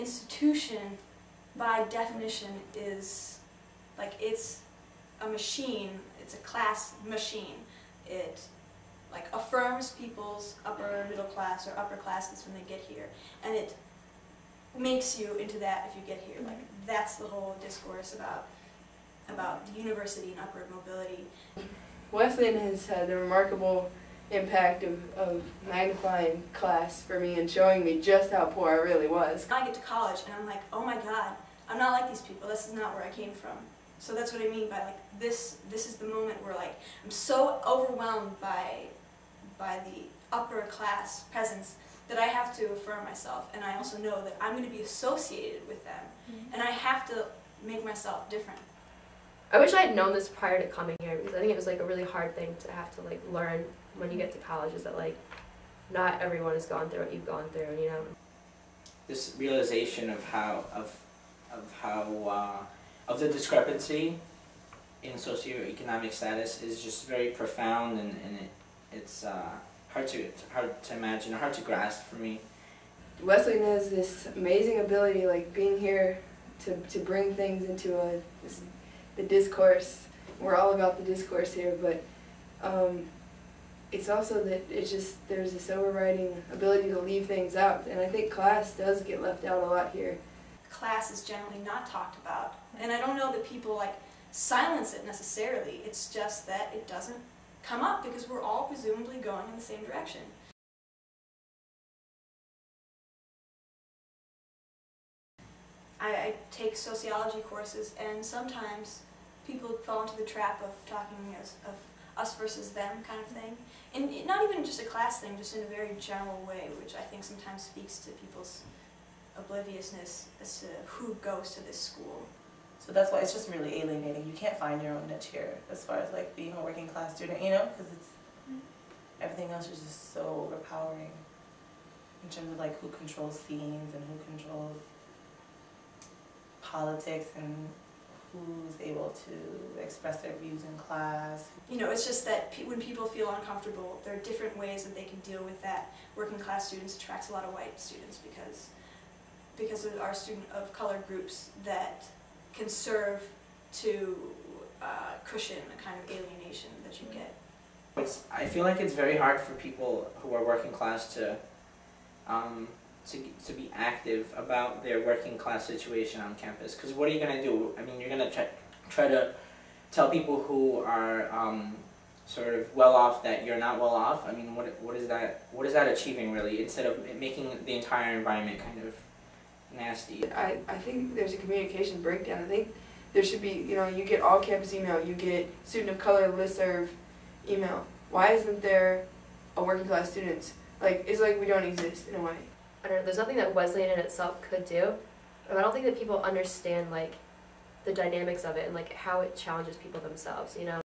institution, by definition, is like it's a machine. It's a class machine. It like affirms people's upper middle class or upper classes when they get here, and it makes you into that if you get here. Like that's the whole discourse about the university and upward mobility. Wesleyan has had a remarkable impact of magnifying class for me and showing me just how poor I really was. I get to college and I'm like, oh my God, I'm not like these people. This is not where I came from. So that's what I mean by like this is the moment where like I'm so overwhelmed by the upper class presence that I have to affirm myself, and I also know that I'm going to be associated with them, and I have to make myself different. I wish I had known this prior to coming here, because I think it was like a really hard thing to have to like learn when you get to college, is that like not everyone has gone through what you've gone through, you know. This realization of the discrepancy in socioeconomic status is just very profound, and it's hard to imagine, hard to grasp for me. Wesleyan has this amazing ability, like being here, to bring things into the discourse. We're all about the discourse here, but it's also that there's this overriding ability to leave things out, and I think class does get left out a lot here. Class is generally not talked about, and I don't know that people like silence it necessarily. It's just that it doesn't come up because we're all presumably going in the same direction. I take sociology courses, and sometimes people fall into the trap of talking of us versus them kind of thing. And not even just a class thing, just in a very general way, which I think sometimes speaks to people's obliviousness as to who goes to this school. So that's why it's just really alienating. You can't find your own niche here as far as like being a working class student, you know, because everything else is just so overpowering in terms of like who controls scenes and who controls politics and who's able to express their views in class. You know, it's just that when people feel uncomfortable, there are different ways that they can deal with that. Working class students attracts a lot of white students because of our student of color groups that can serve to cushion the kind of alienation that you get. I feel like it's very hard for people who are working class to be active about their working class situation on campus. Because what are you going to do? I mean, you're going to try to tell people who are sort of well off that you're not well off. I mean, what is that achieving really? Instead of making the entire environment kind of nasty. I think there's a communication breakdown. I think there should be, you know, you get all campus email, you get student of color listserv email. Why isn't there a working class students? Like, it's like we don't exist in a way. I don't know, there's nothing that Wesleyan in itself could do, but I don't think that people understand like the dynamics of it and like how it challenges people themselves, you know.